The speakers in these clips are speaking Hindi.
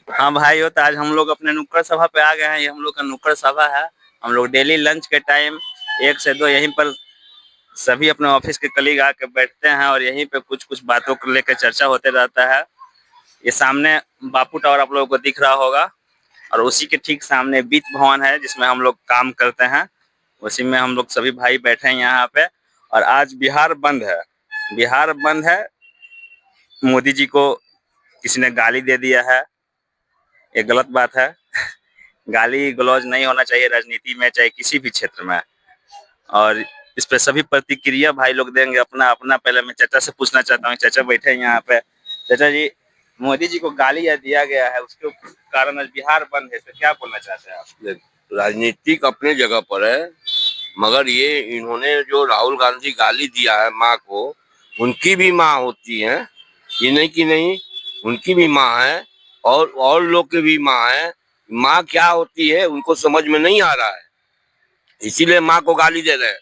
हाँ भाई, हो तो आज हम लोग अपने नुक्कड़ सभा पे आ गए हैं। ये हम लोग का नुक्कड़ सभा है। हम लोग डेली लंच के टाइम 1 से 2 यहीं पर सभी अपने ऑफिस के कलीग आके बैठते हैं और यहीं पे कुछ कुछ बातों को लेकर चर्चा होते रहता है। ये सामने बापू टावर आप लोगों को दिख रहा होगा और उसी के ठीक सामने वित्त भवन है जिसमें हम लोग काम करते हैं। उसी में हम लोग सभी भाई बैठे हैं यहाँ पे। और आज बिहार बंद है। बिहार बंद है। मोदी जी को किसी ने गाली दे दिया है। ये गलत बात है। गाली गलौज नहीं होना चाहिए राजनीति में, चाहे किसी भी क्षेत्र में। और इस पे सभी प्रतिक्रिया भाई लोग देंगे अपना अपना। पहले मैं चाचा से पूछना चाहता हूँ। चाचा बैठे हैं यहाँ पे। चाचा जी, मोदी जी को गाली दिया गया है, उसके कारण आज बिहार बंद है, तो क्या बोलना चाहते हैं आप? राजनीतिक अपने जगह पर है, मगर ये इन्होंने जो राहुल गांधी गाली दिया है माँ को, उनकी भी माँ होती है, ये नहीं कि नहीं, उनकी भी माँ है और लोग की भी माँ है। माँ क्या होती है उनको समझ में नहीं आ रहा है, इसीलिए माँ को गाली दे रहे हैं।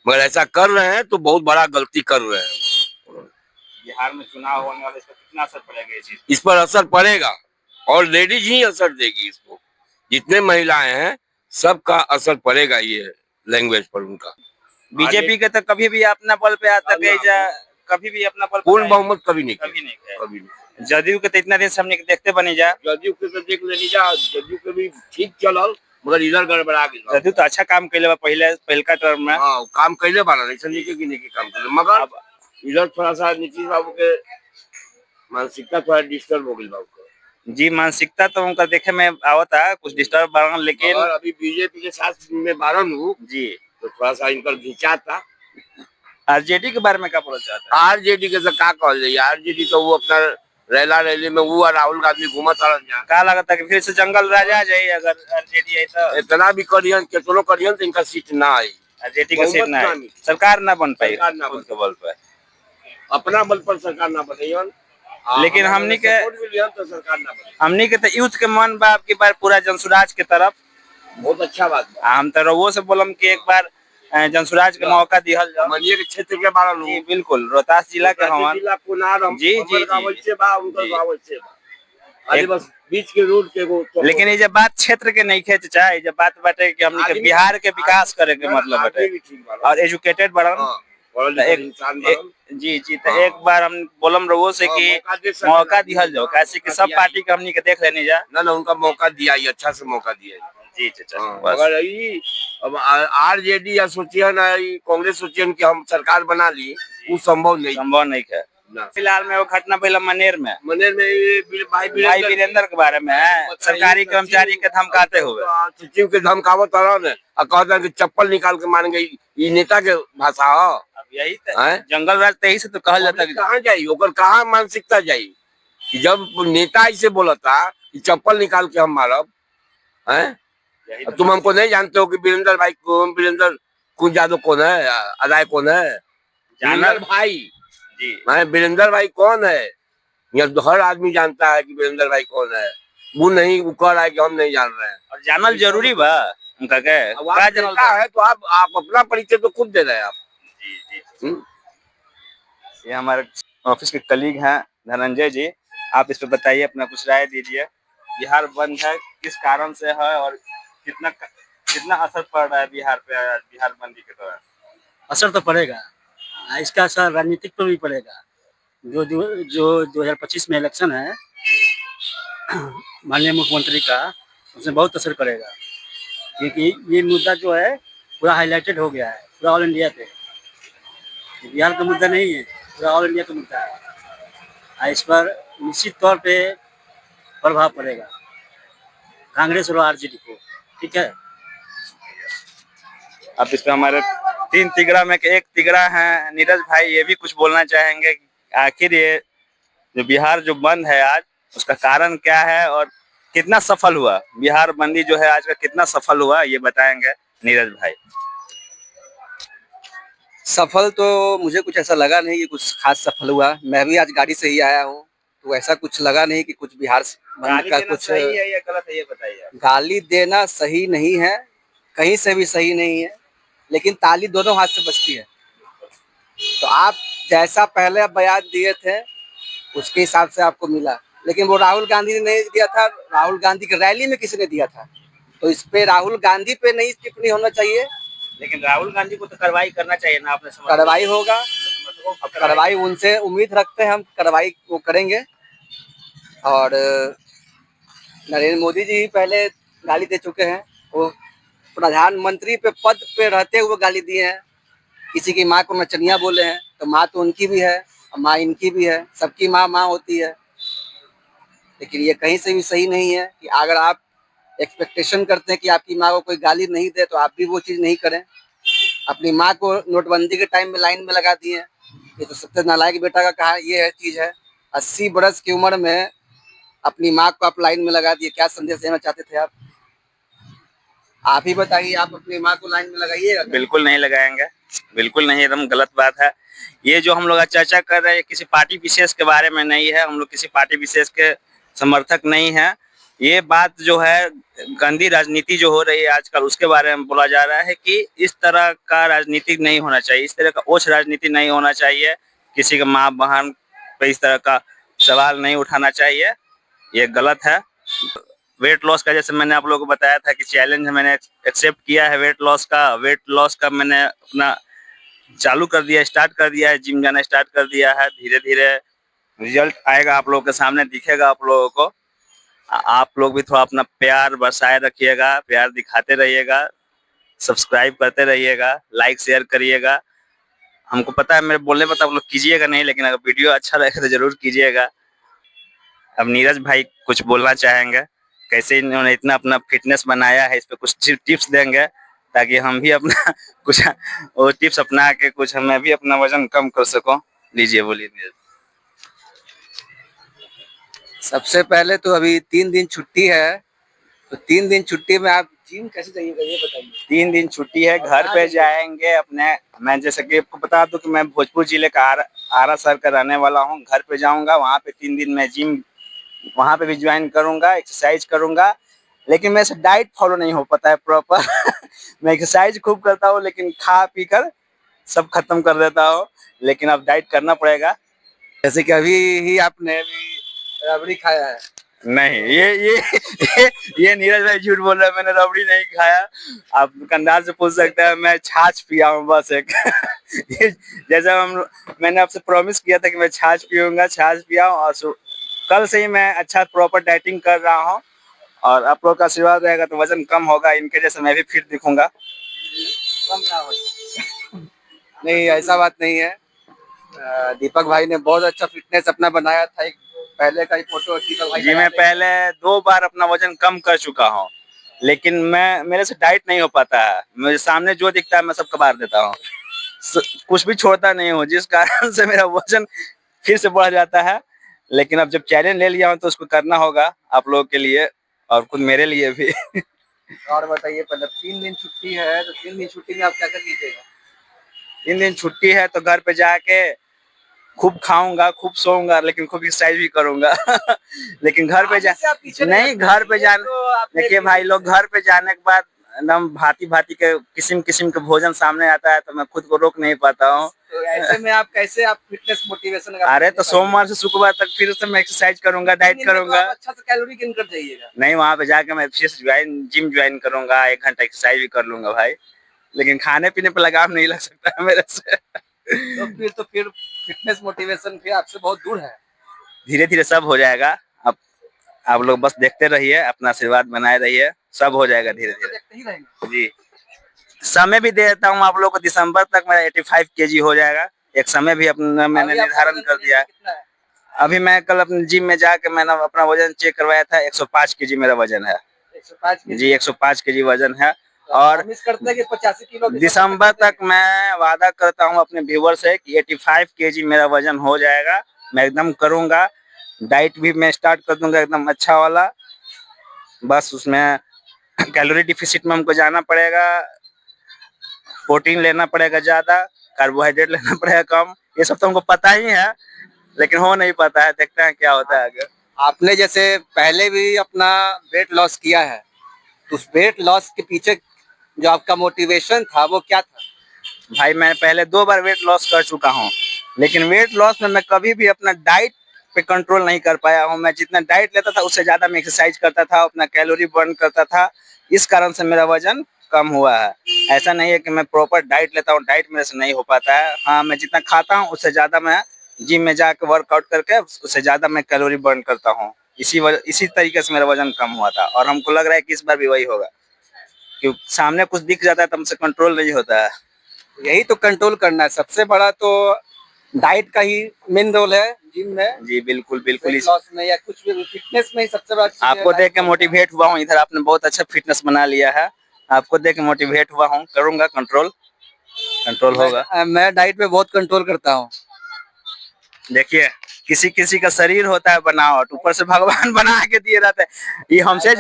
मगर ऐसा कर रहे हैं तो बहुत बड़ा गलती कर रहे हैं। बिहार में चुनाव होने वाले, इस पर कितना असर पड़ेगा? इस पर असर पड़ेगा और लेडीज ही असर देगी इसको। जितने महिलाएं हैं सबका असर पड़ेगा ये लैंग्वेज पर उनका। बीजेपी के तो कभी भी अपना बल पे आता है, कभी भी अपना बल पूर्ण बहुमत कभी नहीं कभी नहीं। जदयू के तो इतना दिन से हमने देखते बनी जा। जदयू के तो देख लेनी जा, जदयू के भी ठीक चलल, मगर इधर गड़बड़ा गया। जदयू तो अच्छा काम कैले पहलका टर्म में। हाँ, काम कैले बाना नहीं समझे कि नहीं काम कैले, मगर इधर थोड़ा सा नीतीश बाबू के मानसिकता थोड़ा डिस्टर्ब हो गई बाबू। जी, मानसिकता तो उनका देखे में आवता कुछ डिस्टर्ब बारन, लेकिन अभी बीजेपी के साथ में बारन हूँ जी, तो थोड़ा सा इनका घिंचा था। आरजेडी के बारे में क्या बोलना चाहते हैं? आरजेडी के का कहल जाए, आरजेडी तो वो अपना रैला रैली में वो राहुल गांधी घूमत का लगता कि फिर से जंगल राजा आ जाए अगर आरजेडी है तो? इतना भी करियन केतनो करियन तो इनका सीट ना आई, आरजेडी का सीट ना आई, सरकार ना बन पाई उनके बल पे। अपना बल पर सरकार ना बने, लेकिन हमनी के तो सरकार ना बने। हमनी के तो यूथ के मन बा आपकी बार पूरा जनसुराज के तरफ। बहुत अच्छा बात है। हम तो रवो से बोलम कि एक बार जनसुराज के मौका दिहल जाओ। मनिया के क्षेत्र के बारे में जी बिल्कुल, रोहतास जिला के हवन जी जी जी बस बीच के रोड के वो। लेकिन ये जब बात क्षेत्र के नहीं खे चाचा, ये जब बात बाटे कि हमनी के बिहार के विकास करे के मतलब बाटे और एजुकेटेड बढ़न जी जी। तो एक बार हम बोलम रवो से कि मौका दिहल जाओ, कैसे कि सब पार्टी के हमनी के देख लेने जा ना उनका मौका दिया, अच्छा से मौका दिया जी चाचा। अगर अब आरजेडी या सोचिए ना कांग्रेस सोचिए कि हम सरकार बना ली, वो संभव नहीं है। फिलहाल में वो घटना पहला मनेर में भाई वीरेंद्र के बारे में है, सरकारी कर्मचारी के धमकाते हुए सचिव के धमकावत कहता कि चप्पल निकाल के मारेंगे, ये नेता के भाषा हो। यही जंगल राज यही से तो कहल जाता है। कहाँ जाये ओकर, कहाँ मानसिकता जाये जब नेता ऐसे बोलता चप्पल निकाल के हम मारब है। तुम हमको नहीं जानते हो कि वीरेंद्र कुछ यादव कौन है, अदाय कौन है? वीरेंद्र भाई जी, वीरेंद्र भाई कौन है? यहाँ हर आदमी जानता है कि वीरेंद्र भाई कौन है। वो नहीं, वो कह रहा है कि हम नहीं जान रहे हैं। और जानल जरूरी बा उनका क्या जानता है तो आप अपना परिचय तो खुद दे रहे हैं आप। जी जी। ये हमारे ऑफिस के कलीग हैं धनंजय जी, आप इस पे बताइए, अपना कुछ राय दीजिए। बिहार बंद है, किस कारण से है और कितना असर पड़ रहा है बिहार पे? बिहार बंदी के दौरान असर तो पड़ेगा, इसका असर राजनीतिक पर भी पड़ेगा। जो 2025 में इलेक्शन है माननीय मुख्यमंत्री का, उसमें बहुत असर पड़ेगा, क्योंकि ये मुद्दा जो है पूरा हाईलाइटेड हो गया है पूरा ऑल इंडिया पे। बिहार का मुद्दा नहीं है, पूरा ऑल इंडिया का मुद्दा है। इस पर निश्चित तौर पे प्रभाव पड़ेगा कांग्रेस और आरजेडी को। ठीक है, अब इस पे हमारे 3 तिगड़ा में एक तिगड़ा है नीरज भाई, ये भी कुछ बोलना चाहेंगे। आखिर ये जो बिहार जो बंद है आज, उसका कारण क्या है और कितना सफल हुआ? बिहार बंदी जो है आज का कितना सफल हुआ, ये बताएंगे नीरज भाई। सफल तो मुझे कुछ ऐसा लगा नहीं कि कुछ खास सफल हुआ। मैं भी आज गाड़ी से ही आया हूँ, तो ऐसा कुछ लगा नहीं कि कुछ बिहार बंद का कुछ सही है या गलत है, ये बताइए। गाली देना सही नहीं है, कहीं से भी सही नहीं है, लेकिन ताली दोनों हाथ से बजती है। तो आप जैसा पहले बयान दिए थे उसके हिसाब से आपको मिला, लेकिन वो राहुल गांधी ने नहीं दिया था, राहुल गांधी की रैली में किसी ने दिया था, तो इस पे राहुल गांधी पे नहीं टिप्पणी होना चाहिए। लेकिन राहुल गांधी को तो कार्रवाई करना चाहिए ना अपने समर्थकों कार्रवाई होगा, समर्थकों अब को कार्रवाई उनसे उम्मीद रखते हैं, हम कार्रवाई वो करेंगे। और नरेंद्र मोदी जी पहले गाली दे चुके हैं, वो प्रधानमंत्री पे पद पे रहते हुए गाली दिए हैं, किसी की माँ को नचनिया बोले हैं, तो माँ तो उनकी भी है और माँ इनकी भी है, सबकी माँ माँ होती है। लेकिन ये कहीं से भी सही नहीं है कि अगर आप एक्सपेक्टेशन करते हैं कि आपकी माँ को कोई गाली नहीं दे तो आप भी वो चीज़ नहीं करें। अपनी माँ को नोटबंदी के टाइम में लाइन में लगा दिए, ये तो सबसे नालायक बेटा का कहा ये है चीज़ है। 80 बरस की उम्र में अपनी माँ को आप लाइन में लगा दिए, क्या संदेश देना चाहते थे आप ही बताइए। आप अपनी माँ को लाइन में लगाइएगा? बिल्कुल नहीं लगाएंगे, बिल्कुल नहीं, एकदम गलत बात है। ये जो हम लोग आज चर्चा कर रहे हैं किसी पार्टी विशेष के बारे में नहीं है, हम लोग किसी पार्टी विशेष के समर्थक नहीं है। ये बात जो है गंदी राजनीति जो हो रही है आजकल उसके बारे में बोला जा रहा है कि इस तरह का राजनीति नहीं होना चाहिए, इस तरह का ओछ राजनीति नहीं होना चाहिए, किसी के माँ बहन पे इस तरह का सवाल नहीं उठाना चाहिए, ये गलत है। वेट लॉस का जैसे मैंने आप लोगों को बताया था कि चैलेंज मैंने एक्सेप्ट किया है, वेट लॉस का मैंने अपना चालू कर दिया, स्टार्ट कर दिया है, जिम जाना स्टार्ट कर दिया है। धीरे धीरे रिजल्ट आएगा, आप लोगों के सामने दिखेगा आप लोगों को। आप लोग भी थोड़ा अपना प्यार बरसाए रखिएगा, प्यार दिखाते रहिएगा, सब्सक्राइब करते रहिएगा, लाइक शेयर करिएगा। हमको पता है मेरे बोलने पर तो आप लोग कीजिएगा नहीं, लेकिन अगर वीडियो अच्छा लगे तो जरूर कीजिएगा। अब नीरज भाई कुछ बोलना चाहेंगे, कैसे इन्होंने इतना अपना फिटनेस बनाया है, इस पे कुछ टिप्स देंगे ताकि हम भी अपना कुछ वो टिप्स अपना के कुछ मैं भी अपना वजन कम कर सकूं। लीजिए, बोलिए नीरज। सबसे पहले तो अभी 3 दिन छुट्टी है, तो 3 दिन छुट्टी में आप जिम कैसे जाइएगा ये बताइए? 3 दिन छुट्टी है, घर पे जाएंगे अपने। मैं जैसे कि आपको बता दूं कि मैं भोजपुर जिले का आरा शहर का रहने वाला हूँ। घर पे जाऊंगा, वहाँ पे 3 दिन मैं जिम वहाँ पे भी ज्वाइन करूंगा, एक्सरसाइज करूंगा। लेकिन मेरे से डाइट फॉलो नहीं हो पाता है प्रॉपर मैं एक्सरसाइज खूब करता हूँ लेकिन खा पी कर सब खत्म कर देता हूँ, लेकिन अब डाइट करना पड़ेगा। जैसे कि अभी ही आपने अभी रबड़ी खाया है। नहीं, ये नीरज भाई झूठ बोल रहा है, मैंने रबड़ी नहीं खाया। आप दुकानदार से पूछ सकते हैं, मैं छाछ पिया हूँ बस एक जैसे मैंने आपसे प्रॉमिस किया था कि मैं छाछ पीऊंगा, छाछ पिया हूँ और कल से ही मैं अच्छा प्रॉपर डाइटिंग कर रहा हूँ और आप लोग का आशीर्वाद रहेगा तो वजन कम होगा, इनके जैसे मैं भी फिट दिखूंगा। कम ना हो नहीं, ऐसा बात नहीं है। दीपक भाई ने बहुत अच्छा फिटनेस अपना बनाया था, एक पहले का ही फोटो दीपक भाई जी, मैं पहले 2 बार अपना वजन कम कर चुका हूँ, लेकिन मेरे से डाइट नहीं हो पाता है। मेरे सामने जो दिखता है मैं सब कबाड़ देता हूँ, कुछ भी छोड़ता नहीं हूँ, जिस कारण से मेरा वजन फिर से बढ़ जाता है। लेकिन अब जब चैलेंज ले लिया हूँ तो उसको करना होगा आप लोगों के लिए और खुद मेरे लिए भी और बताइए, पहले 3 दिन छुट्टी है तो 3 दिन छुट्टी में आप क्या क्या कीजिएगा? 3 दिन छुट्टी है तो घर पे जाके खूब खाऊंगा, खूब सोऊंगा, लेकिन खूब एक्सरसाइज भी करूंगा लेकिन घर पे नहीं, घर पे देखिए भाई लोग, घर पे जाने के बाद एकदम भांति भांति के किस्म किस्म के भोजन सामने आता है तो मैं खुद को रोक नहीं पाता हूँ। तो ऐसे में आप कैसे आप फिटनेस मोटिवेशन? अरे तो सोमवार से शुक्रवार तक फिर से मैं एक्सरसाइज करूंगा, डाइट करूंगा। तो अच्छा से कैलोरी गिन कर जाइएगा। नहीं, वहाँ पे जाके मैं फिर जिम ज्वाइन करूंगा, 1 घंटा एक्सरसाइज भी कर लूंगा भाई, लेकिन खाने पीने पर लगाम नहीं लग सकता है मेरे से तो फिर फिटनेस मोटिवेशन फिर आपसे बहुत दूर है। धीरे धीरे सब हो जाएगा। अब आप लोग बस देखते रहिए, अपना आशीर्वाद बनाए रहिए, सब हो जाएगा धीरे धीरे। देखते ही रहेंगे जी, समय भी दे देता हूँ आप लोग को, दिसंबर तक मेरा 85 kg हो जाएगा। एक समय भी अपना मैंने निर्धारण कर दिया है। अभी मैं कल अपने जिम में जाके मैंने अपना वजन चेक करवाया था, 105 kg मेरा वजन है। 105 जी, 105 kg वजन है और मिस करते हैं कि 85 किलो दिसंबर तक मैं वादा करता हूँ अपने व्यूवर से कि 85 kg मेरा वजन हो जाएगा। मैं एकदम करूंगा, डाइट भी मैं स्टार्ट कर दूंगा एकदम अच्छा वाला। बस उसमें कैलोरी डिफिसिट में हमको जाना पड़ेगा, प्रोटीन लेना पड़ेगा ज्यादा, कार्बोहाइड्रेट लेना पड़ेगा कम। ये सब तो हमको पता ही है, लेकिन हो नहीं पाता है, देखते हैं क्या होता है आगे। आपने जैसे पहले भी अपना वेट लॉस किया है, तो उस वेट लॉस के पीछे जो आपका मोटिवेशन था वो क्या था? भाई मैं पहले 2 बार वेट लॉस कर चुका हूँ, लेकिन वेट लॉस में मैं कभी भी अपना डाइट पे कंट्रोल नहीं कर पाया हूँ। मैं जितना डाइट लेता था उससे ज़्यादा मैं एक्सरसाइज करता था, अपना कैलोरी बर्न करता था, इस कारण से मेरा वजन कम हुआ है। ऐसा नहीं है कि मैं प्रॉपर डाइट लेता हूँ, डाइट मेरे से नहीं हो पाता है। हाँ, मैं जितना खाता हूँ उससे ज़्यादा मैं जिम में जाकर वर्कआउट करके उससे ज़्यादा मैं कैलोरी बर्न करता हूँ। इसी तरीके से मेरा वजन कम हुआ था और हमको लग रहा है कि इस बार भी वही होगा, क्योंकि सामने कुछ दिख जाता है तो हमसे कंट्रोल नहीं होता है। यही तो कंट्रोल करना है, सबसे बड़ा तो डाइट का ही मेन रोल है जिम में, जी बिल्कुल बिल्कुल। वेट लॉस में या कुछ भी फिटनेस में ही सबसे बड़ा चीज है आपको देख डाइट के का। मोटिवेट हुआ हूँ, इधर आपने बहुत अच्छा फिटनेस बना लिया है। आपको देख के मोटिवेट हुआ हूँ, करूंगा कंट्रोल, कंट्रोल होगा। मैं डाइट पे बहुत कंट्रोल करता हूँ। देखिए, किसी किसी का शरीर होता है बनावट, ऊपर से भगवान बना के दिए रहते हैं। ये हमसे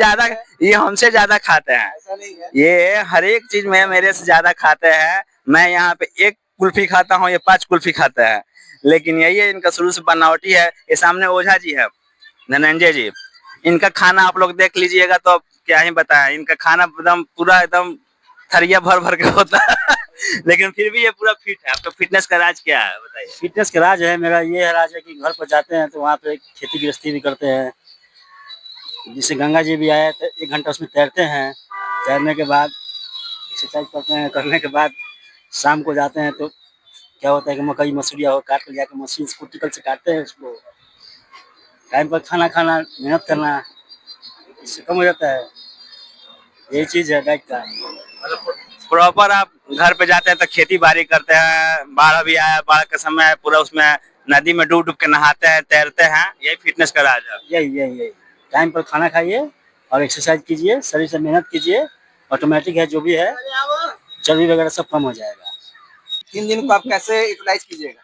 ज्यादा खाते हैं। ऐसा नहीं है। ये हर एक चीज में मेरे से ज्यादा खाते हैं। मैं यहाँ पे एक कुल्फी खाता हूँ, ये 5 कुल्फी खाते हैं। लेकिन यही है, इनका शुरू से बनावटी है। ये सामने ओझा जी है, धनंजय जी, इनका खाना आप लोग देख लीजिएगा तो क्या ही बताएं। इनका खाना एकदम पूरा एकदम थरिया भर भर के होता है लेकिन फिर भी ये पूरा फिट है। आपका फिटनेस का राज क्या है बताइए? फिटनेस का राज है मेरा, ये है राज है कि घर पर जाते हैं तो वहाँ पे खेती गृहस्थी भी करते हैं। जिससे गंगा जी भी आए तो 1 घंटा उसमें तैरते हैं। तैरने के बाद एक्सरसाइज करते हैं, करने के बाद शाम को जाते हैं तो क्या होता है कि मकई मसूरिया हो काट कर जाकर मशीन से कुटिकल से काटते हैं उसको। टाइम पर खाना खाना, मेहनत करना, इससे कम हो जाता है। यही चीज़ है डाइट का। प्रॉपर आप घर पे जाते हैं तो खेती बाड़ी करते हैं, बाढ़ भी आया, बाढ़ का समय है, पूरा उसमें नदी में डूब डूब के नहाते हैं, तैरते हैं, यही फिटनेस का राज है। यही टाइम पर खाना खाइए और एक्सरसाइज कीजिए, शरीर से मेहनत कीजिए, ऑटोमेटिक है जो भी है, चर्बी वगैरह सब कम हो जाएगा। 3 दिन को आप कैसे यूटिलाइज कीजिएगा?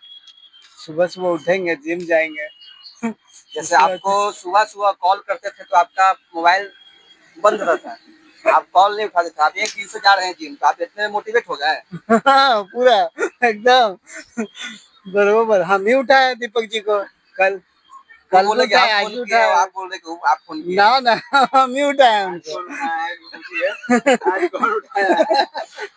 सुबह सुबह उठेंगे, जिम जाएंगे। जैसे आपको सुबह सुबह कॉल करते थे तो आपका मोबाइल बंद रहता है, आप कॉल नहीं उठाते थे। आप 1 दिन से जा रहे हैं जिम, तो आप इतने मोटिवेट हो गए। हाँ, पूरा एकदम बरोबर। हम ही उठाए दीपक जी को कल वो कल बोले कि उठाए, हम आज फोन भी किए, उठाए। आप बोल रहे कि आप फोन किए। ना हम ही उठाए उनको।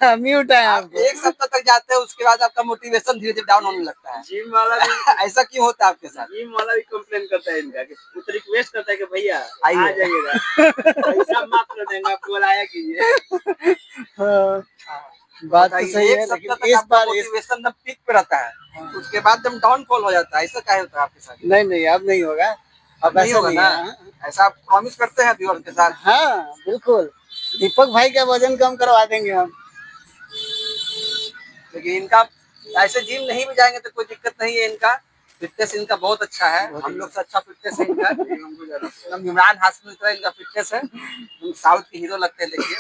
हम ही उठाए आप आपको। 1 सप्ताह तक जाते हैं, उसके बाद आपका मोटिवेशन धीरे धीरे डाउन होने लगता है। जिम वाला भी ऐसा क्यों होता है आपके साथ? जिम वाला भी कंप्लेन करता है इनका कि वो रिक्वेस्ट करता है कि भैया आइए। आ जाइएगा, पैसा माफ कर देंगे, आपको बुलाया कीजिए। हाँ, बात तो बताइए, सही 1 है, सप्ताह लेकिन तक इस आपका बार मोटिवेशन एकदम पीक पे रहता है, उसके बाद एकदम डाउनफॉल हो जाता है। ऐसा क्या होता है आपके साथ? नहीं अब नहीं होगा। अब नहीं ऐसा होगा नहीं ना? है। ऐसा आप प्रॉमिस करते हैं व्यूअर्स के साथ? हाँ बिल्कुल, दीपक भाई का वजन कम करवा देंगे हम। लेकिन इनका ऐसे जिम नहीं भी जाएंगे तो कोई दिक्कत नहीं है। इनका फिटनेस इनका बहुत अच्छा है, हम लोग से अच्छा फिटनेस है इनका। एकदम इमरान हाशमी की तरह इनका फिटनेस है, साउथ के हीरो लगते हैं। देखिए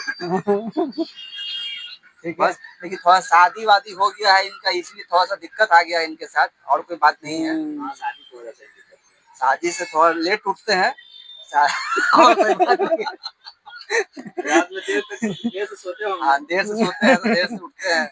बस, लेकिन थोड़ा शादी वादी हो गया है इनका, इसलिए थोड़ा सा दिक्कत आ गया है इनके साथ, और कोई बात नहीं है। शादी से थोड़ा लेट उठते हैं और कोई बात नहीं है। रात में देर से सोते हो? हाँ, देर से सोते हैं तो देर से उठते हैं।